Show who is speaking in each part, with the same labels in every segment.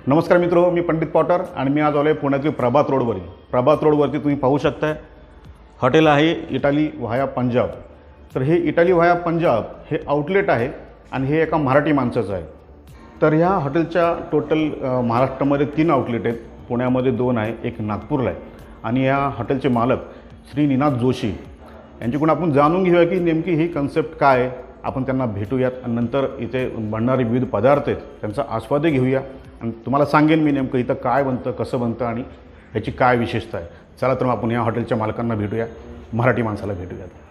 Speaker 1: नमस्कार मित्रो, मी पंडित पॉटर आणि मी आज आलो आहे पुण्यातील प्रभात रोडवरती तुम्ही पाहू शकताय हॉटेल आहे इटाली व्हाया पंजाब। तर हे इटाली व्हाया पंजाब हे आउटलेट आहे आणि हे एका मराठी माणसाचं आहे। तर ह्या हॉटेलच्या टोटल महाराष्ट्रामध्ये 3 आउटलेट आहेत, पुण्यामध्ये 2 आहे, एक नागपूरला आहे। आणि या हॉटेलचे मालक श्री निनाद जोशी यांच्याकडून आपण जाणून घेऊया की नेमकी ही कन्सेप्ट काय आहे। आपण त्यांना भेटूयात आणि नंतर इथे बनणारे विविध पदार्थ आहेत त्यांचा आस्वादही घेऊया आणि तुम्हाला सांगेन मी नेमकं इथं काय बनतं, कसं बनतं आणि ह्याची काय विशेषता आहे। चला तर मग आपण या हॉटेलच्या मालकांना भेटूया, मराठी माणसाला भेटूयात।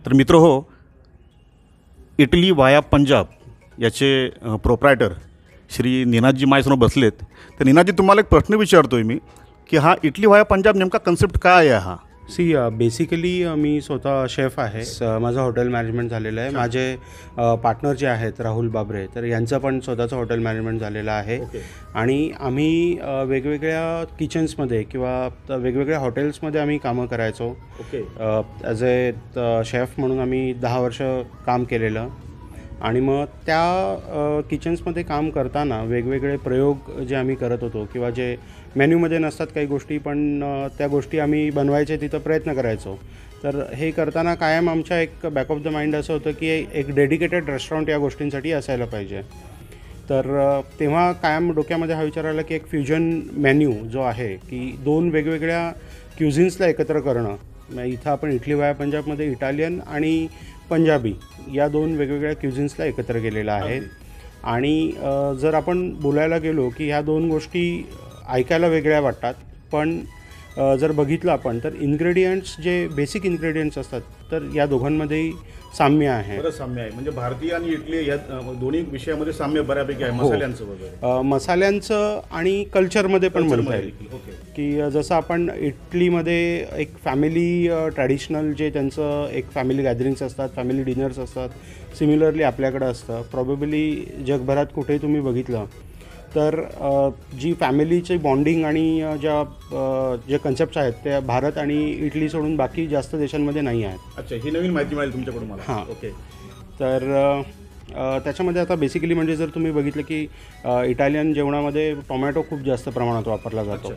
Speaker 1: तर मित्र हो, इटली व्हाया पंजाब याचे प्रोप्रायटर श्री निनादजी माझ्यासमोर बसलेत। तर निनादजी, तुम्हाला एक प्रश्न विचारतोय मी की हा इटली व्हाया पंजाब नेमका कन्सेप्ट काय आहे? हा
Speaker 2: बेसिकली मी स्वतः शेफ आहे। माझं हॉटेल मॅनेजमेंट झालेलं आहे। माझे पार्टनर जे आहेत राहुल बाबरे, तर यांचं पण स्वतःचं हॉटेल मॅनेजमेंट झालेलं आहे। आणि आम्ही वेगवेगळ्या किचन्समध्ये किंवा वेगवेगळ्या हॉटेल्समध्ये आम्ही कामं करायचो। ॲज ए शेफ म्हणून आम्ही 10 वर्ष काम केलेलं। आणि मग त्या किचन्समध्ये काम करताना वेगवेगळे प्रयोग जे आम्ही करत होतो किंवा जे मेन्यूमध्ये नसतात काही गोष्टी, पण त्या गोष्टी आम्ही बनवायचे तिथं प्रयत्न करायचो। तर हे करताना कायम आमच्या एक बॅक ऑफ द माइंड असं होतं की एक डेडिकेटेड रेस्टॉरंट या गोष्टींसाठी असायला पाहिजे। तर तेव्हा कायम डोक्यामध्ये हा विचार आला की एक फ्युजन मेन्यू जो आहे की 2 वेगवेगळ्या क्युझिन्सला एकत्र करणं। इथं आपण इटली व्हाया पंजाबमध्ये इटालियन आणि पंजाबी या 2 वेगवेगळ्या क्युझिन्सला एकत्र केलेलं आहे। आणि जर आपण बोलायला गेलो की ह्या 2 गोष्टी ऐकायला वेगळ्या वाटतात, पण जर बघितलं आपण तर इन्ग्रेडियंट्स जे बेसिक इन्ग्रेडियंट्स असतात तर या दोघांमध्येही साम्य आहे।
Speaker 1: बरं, साम्य आहे म्हणजे भारतीय आणि इटली या दोन्ही विषयामध्ये साम्य बऱ्यापैकी आहे। मसाल्यांचं वगैरे,
Speaker 2: मसाल्यांचं आणि कल्चरमध्ये पण म्हणता येईल की जसं आपण इटलीमध्ये एक फॅमिली ट्रॅडिशनल जे त्यांचं एक फॅमिली गॅदरिंग्स असतात, फॅमिली डिनर्स असतात, सिमिलरली आपल्याकडं असतं। प्रॉबेबली जगभरात कुठेही तुम्ही बघितलं तर जी फॅमिलीची बॉन्डिंग आणि जे कन्सेप्ट्स आहेत त्या भारत आणि इटली सोडून बाकी जास्त देशांमध्ये नाही आहेत।
Speaker 1: अच्छा, ही नवीन माहिती मिळाली तुमच्याकडून मला।
Speaker 2: हां, ओके। तर त्याच्यामध्ये आता बेसिकली म्हणजे जर तुम्ही बघितलं की इटालियन जेवणामध्ये टोमॅटो खूप जास्त प्रमाणात वापरला जातो।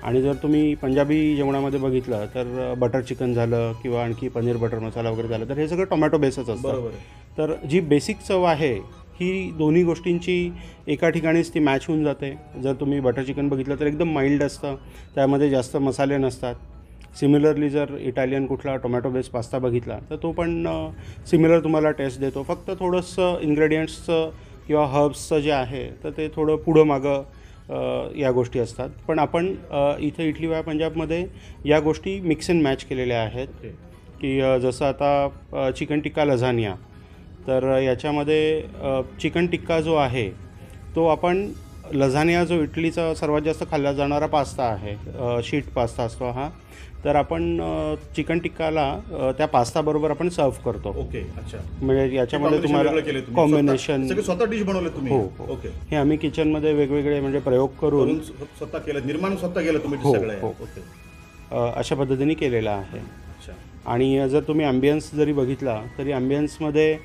Speaker 2: आणि जर तुम्ही पंजाबी जेवणामध्ये बघितलं तर बटर चिकन झालं किंवा आणखी पनीर बटर मसाला वगैरे झालं तर हे सगळं टोमॅटो बेसच असतं। तर जी बेसिक चव आहे ही दोन्ही गोष्टींची एका ठिकाणीच ती मॅच होऊन जाते। जर तुम्ही बटर चिकन बघितलं तर एकदम माइल्ड असतं, त्यामध्ये जास्त मसाले नसतात। सिमिलरली जर इटालियन कुठला टोमॅटो बेस पास्ता बघितला तर तो पण सिमिलर तुम्हाला टेस्ट देतो, फक्त थोडंसं इन्ग्रेडियंट्सचं किंवा हर्ब्सचं जे आहे तर ते थोडं पुढं मागं या गोष्टी असतात। पण आपण इथं इटली व्हाया पंजाबमध्ये या गोष्टी मिक्स अँड मॅच केलेल्या आहेत की जसं आता चिकन टिक्का लझानिया, तर याच्यामध्ये चिकन टिक्का जो आहे तो आपण लझानिया जो इटलीचा सर्वात जास्त खाल्ला जाणारा पास्ता आहे, शीट पास्ता असतो हा, तर आपण चिकन टिक्काला त्या पास्ताबरोबर आपण सर्व करतो।
Speaker 1: अच्छा,
Speaker 2: म्हणजे याच्यामध्ये तुम्हाला कॉम्बिनेशन
Speaker 1: स्वतः डिश बनवले तुम्ही?
Speaker 2: हो, हे आम्ही किचनमध्ये वेगवेगळे म्हणजे प्रयोग करून
Speaker 1: स्वतः केलं, निर्माण स्वतः केलं तुम्ही सगळं
Speaker 2: अशा पद्धतीने केलेलं आहे। आणि जर तुम्ही ॲम्बियन्स जरी बघितला तरी ॲम्बियन्समध्ये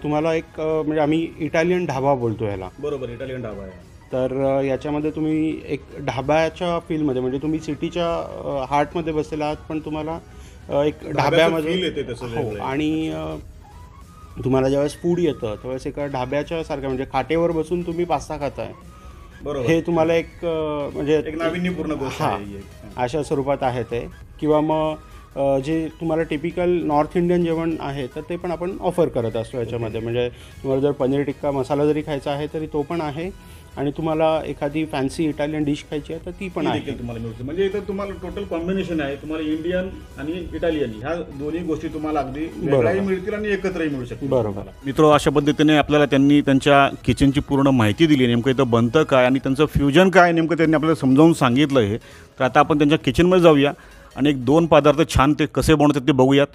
Speaker 2: तुम्हाला एक म्हणजे आम्ही इटालियन ढाबा बोलतो ह्याला।
Speaker 1: बरोबर, इटालियन ढाबा आहे।
Speaker 2: तर याच्यामध्ये तुम्ही एक ढाब्याच्या फीलमध्ये म्हणजे तुम्ही सिटीच्या हार्टमध्ये बसलेला आहात, पण तुम्हाला एक ढाब्यामध्ये आणि तुम्हाला ज्यावेळेस फूड येतं त्यावेळेस एका ढाब्याच्या सारख्या म्हणजे खाटेवर बसून तुम्ही पास्ता खाताय
Speaker 1: बरोबर.
Speaker 2: हे तुम्हाला एक म्हणजे
Speaker 1: एक नाविन्यपूर्ण गोष्ट
Speaker 2: हां
Speaker 1: आहे ही एक.
Speaker 2: अशा स्वरूपात आहे ते. किंवा मग जे तुम्हाला टिपिकल नॉर्थ इंडियन जेवण आहे तर ते पण आपण ऑफर करत असतो याच्यामध्ये. म्हणजे तुम्हाला जर पनीर टिक्का मसाला जरी खायचा आहे तरी तो पण आहे, आणि तुम्हाला एखादी फॅन्सी इटालियन डिश खायची आहे तर ती पण
Speaker 1: ती
Speaker 2: आहे.
Speaker 1: देखील तुम्हाला मिळते. म्हणजे इथं तुम्हाला टोटल कॉम्बिनेशन आहे. तुम्हाला इंडियन आणि इटालियन ह्या दोन्ही गोष्टी तुम्हाला अगदी वेगळ्याही मिळतील आणि एकत्रही मिळू शकतील.
Speaker 2: बरोबर.
Speaker 1: मित्र, अशा पद्धतीने आपल्याला त्यांनी त्यांच्या किचनची पूर्ण माहिती दिली, नेमकं इथं बनतं काय आणि त्यांचं फ्युजन काय नेमकं त्यांनी आपल्याला समजावून सांगितलं हे. तर आता आपण त्यांच्या किचनमध्ये जाऊया आणि एक 2 पदार्थ छान ते कसे बनवतात ते बघूयात.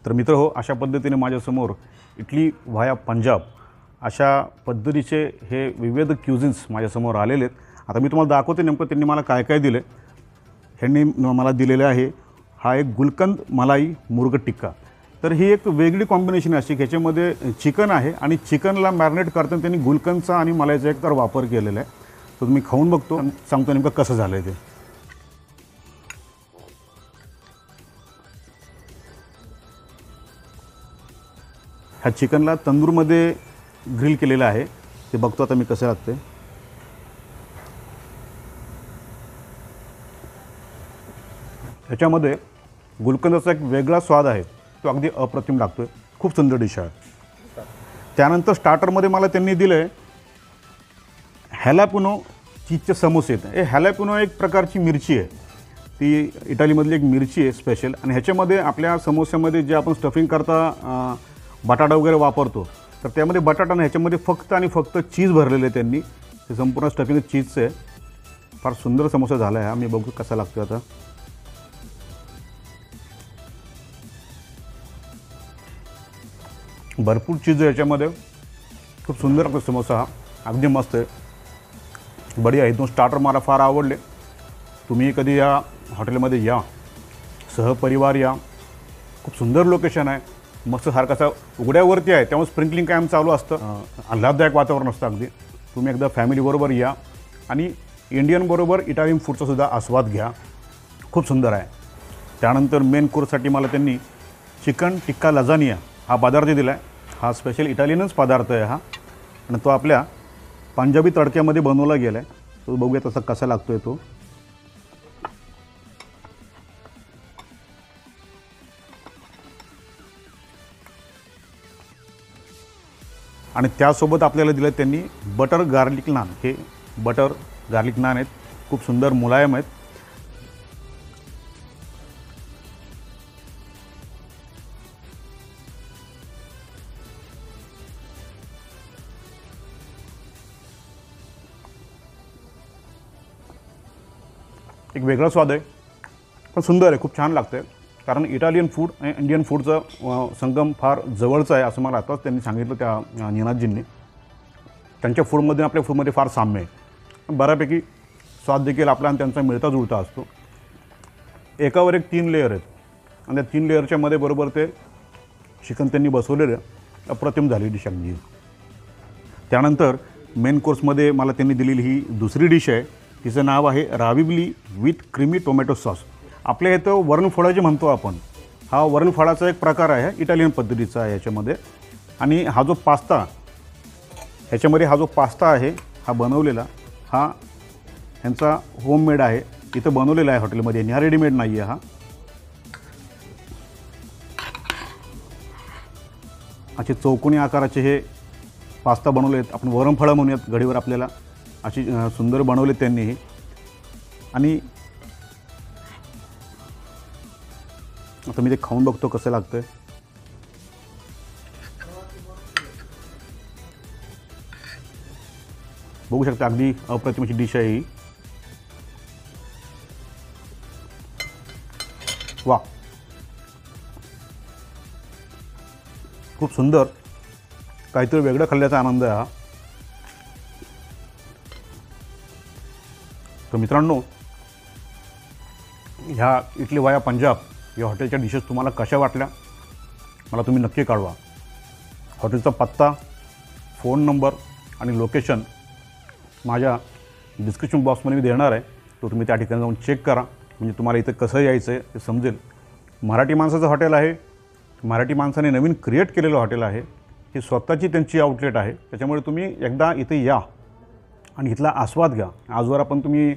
Speaker 1: तर मित्र हो, अशा पद्धतीने माझ्यासमोर इटली व्हाया पंजाब अशा पद्धतीचे हे विविध क्युझिन्स माझ्यासमोर आलेले आहेत. आता मी तुम्हाला दाखवते नेमकं त्यांनी मला काय काय दिलं. ह्यांनी मला दिलेले आहे हा एक गुलकंद मलाई मुर्ग टिक्का. तर ही एक वेगळी कॉम्बिनेशन अशी की ह्याच्यामध्ये चिकन आहे आणि चिकनला मॅरिनेट करताना त्यांनी गुलकंदचा आणि मलाईचा एक तर वापर केलेला आहे. तर तुम्ही खाऊन बघतो आणि सांगतो नेमकं कसं झालं आहे ते. ह्या चिकनला तंदूरमध्ये ग्रिल केलेलं आहे. ते बघतो आता मी कसं लागते. ह्याच्यामध्ये गुलकंदाचा एक वेगळा स्वाद आहे. तो अगदी अप्रतिम लागतो आहे. खूप सुंदर डिश आहे. त्यानंतर स्टार्टरमध्ये मला त्यांनी दिलं आहे हॅलापिनो चीजचे समोसे. हे हॅलापिनो एक प्रकारची मिरची आहे, ती इटालीमधली एक मिरची आहे स्पेशल. आणि ह्याच्यामध्ये आपल्या समोस्यामध्ये जे आपण स्टफिंग करता बटाटा वगैरे वापरतो, तर त्यामध्ये बटाटा नाही, ह्याच्यामध्ये फक्त आणि फक्त चीज भरलेलं आहे त्यांनी. हे संपूर्ण स्टफिंग चीजचं आहे. फार सुंदर समोसा झाला आहे हा. मी बघू कसा लागतो आता. भरपूर चीज आहे याच्यामध्ये. खूप सुंदर लागतो समोसा हा. अगदी मस्त आहे, बढिया. इथून स्टार्टर मला फार आवडले. तुम्ही कधी या हॉटेलमध्ये या, सहपरिवार या. खूप सुंदर लोकेशन आहे, मस्त सारखं उघड्यावरती आहे, त्यामुळे स्प्रिंकलिंग कायम चालू असतं. आल्हाददायक वातावरण असतं अगदी. तुम्ही एकदा फॅमिलीबरोबर या आणि इंडियनबरोबर इटालियन फूडचासुद्धा आस्वाद घ्या. खूप सुंदर आहे. त्यानंतर मेन कोर्ससाठी मला त्यांनी चिकन टिक्का लजानिया हा पदार्थ दिला आहे. हा स्पेशल इटालियनच पदार्थ आहे हा, आणि तो आपल्या पंजाबी तडक्यामध्ये बनवला गेला आहे. तो बघूया तसा कसा लागतो आहे तो. आणि त्यासोबत आपल्याला दिलं त्यांनी बटर गार्लिक नान. हे बटर गार्लिक नान आहेत, खूप सुंदर मुलायम आहेत. एक वेगळा स्वाद आहे, पण सुंदर आहे, खूप छान लागतं आहे. कारण इटालियन फूड आणि इंडियन फूडचं संगम फार जवळचं आहे असं मला आताच त्यांनी सांगितलं त्या निनादजींनी. त्यांच्या फूडमध्ये आपल्या फूडमध्ये फार साम्य आहे. बऱ्यापैकी स्वाद देखील आपला आणि त्यांचा मिळता जुळता असतो. एकावर एक 3 लेअर आहेत, आणि त्या 3 लेअरच्या मध्ये बरोबर ते चिकन त्यांनी बसवलेलं अप्रतिम झाली डिश अगदी. त्यानंतर मेन कोर्समध्ये मला त्यांनी दिलेली ही दुसरी डिश आहे. तिचं नाव आहे राविवली विथ क्रीमी टोमॅटो सॉस. आपल्या इथं वरणफळाची म्हणतो आपण. हा वरणफळाचा एक प्रकार आहे, इटालियन पद्धतीचा आहे याच्यामध्ये. आणि हा जो पास्ता, ह्याच्यामध्ये हा जो पास्ता आहे हा बनवलेला, हा ह्यांचा होममेड आहे, इथं बनवलेला आहे हॉटेलमध्ये, हा रेडीमेड नाही आहे. हा असे चौकोनी आकाराचे हे पास्ता बनवले आहेत. आपण वरणफळं म्हणूयात घडीवर आपल्याला, अशी सुंदर बनवले त्यांनी. आणि आता मी ते खाऊन बघतो कसं लागतं. बघू शकता अगदी अप्रतिमाची डिश आहे ही. वा, खूप सुंदर, काहीतरी वेगळं खाल्ल्याचा आनंद आहे हा. तर मित्रांनो, ह्या इटली वाया पंजाब या हॉटेलच्या डिशेस तुम्हाला कशा वाटल्या मला तुम्ही नक्की कळवा. हॉटेलचा पत्ता, फोन नंबर आणि लोकेशन माझ्या डिस्क्रिप्शन बॉक्समध्ये मी देणार आहे. तो तुम्ही त्या ठिकाणी जाऊन चेक करा, म्हणजे तुम्हाला इथं कसं यायचं आहे ते समजेल. मराठी माणसाचं हॉटेल आहे, मराठी माणसाने नवीन क्रिएट केलेलं हॉटेल आहे. ही स्वतःची त्यांची आउटलेट आहे, त्याच्यामुळे तुम्ही एकदा इथे या आणि इथला आस्वाद घ्या. आजवर आपण तुम्ही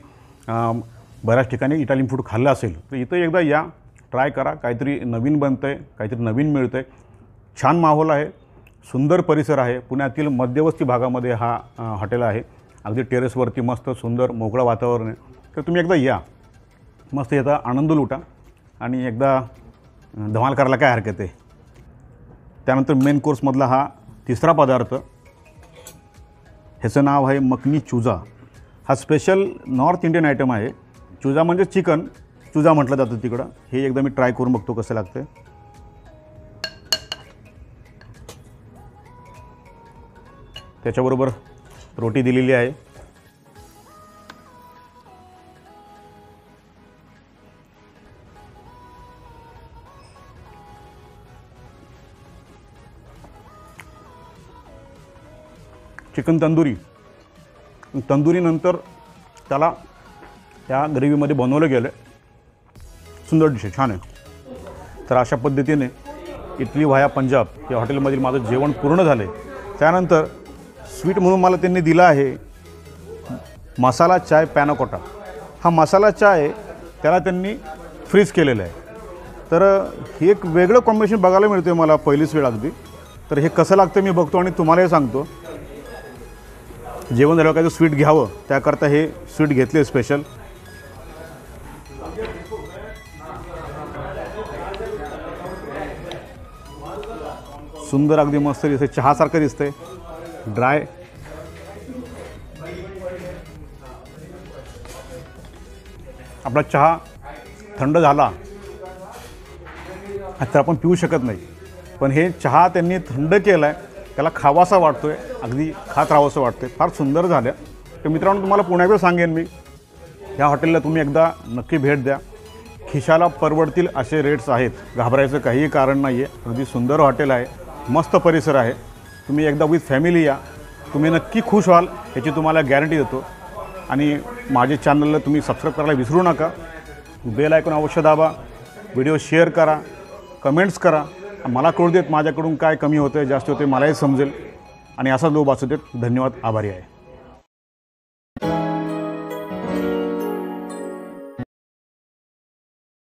Speaker 1: बऱ्याच ठिकाणी इटालियन फूड खाल्लं असेल, तर इथं एकदा या, ट्राय करा. काहीतरी नवीन बनतं आहे, काहीतरी नवीन मिळतं आहे. छान माहोल आहे, सुंदर परिसर आहे. पुण्यातील मध्यवस्ती भागामध्ये हा हॉटेल आहे. अगदी टेरेसवरती मस्त सुंदर मोकळं वातावरण आहे. तर तुम्ही एकदा या, मस्त याचा आनंद लुटा आणि एकदा धमाल करायला काय हरकत आहे. त्यानंतर मेन कोर्समधला हा तिसरा पदार्थ, ह्याचं नाव आहे मखनी चुजा. हा स्पेशल नॉर्थ इंडियन आयटम आहे. चुजा म्हणजे चिकन, चुजा म्हटलं जातं तिकडं. हे एकदा मी ट्राय करून बघतो कसं लागतं. त्याच्याबरोबर रोटी दिलेली आहे. चिकन तंदुरीनंतर त्याला त्या ग्रेव्हीमध्ये बनवलं गेलं. सुंदर डिश आहे, छान आहे. तर अशा पद्धतीने इटली व्हाया पंजाब या हॉटेलमधील माझं जेवण पूर्ण झालं आहे. त्यानंतर स्वीट म्हणून मला त्यांनी दिला आहे मसाला चाय पॅनाकोटा. हा मसाला चाय त्याला त्यांनी फ्रीज केलेला आहे. तर हे एक वेगळं कॉम्बिनेशन बघायला मिळतं आहे मला पहिलीच वेळ अगदी. तर हे कसं लागतं मी बघतो आणि तुम्हालाही सांगतो. जेवण झाल्यावर काय स्वीट घ्यावं त्याकरता हे स्वीट घेतले स्पेशल. सुंदर अगदी मस्त दिसते, चहासारखं दिसतंय ड्राय. आपला चहा थंड झाला तर आपण पिऊ शकत नाही, पण हे चहा त्यांनी थंड केला आहे, त्याला खावासा वाटतो आहे, अगदी खात राहावंसं वाटतं आहे. फार सुंदर झालं. तर मित्रांनो तुम्हाला पुण्याकडे सांगेन मी, ह्या हॉटेलला तुम्ही एकदा नक्की भेट द्या. खिशाला परवडतील असे रेट्स आहेत, घाबरायचं काहीही कारण नाही आहे. अगदी सुंदर हॉटेल आहे, मस्त परिसर आहे. तुम्ही एकदा विथ फॅमिली या, तुम्ही नक्की खुश व्हाल याची तुम्हाला गॅरंटी देतो. आणि माझे चॅनलला तुम्ही सबस्क्राईब करायला विसरू नका. बेल आयकॉन अवश्य दाबा, व्हिडिओ शेअर करा, कमेंट्स करा. मला कळू देत माझ्याकडून काय कमी होतं आहे, जास्त होतं आहे, मलाही समजेल. आणि असा लोभ असू देत. धन्यवाद, आभारी आहे.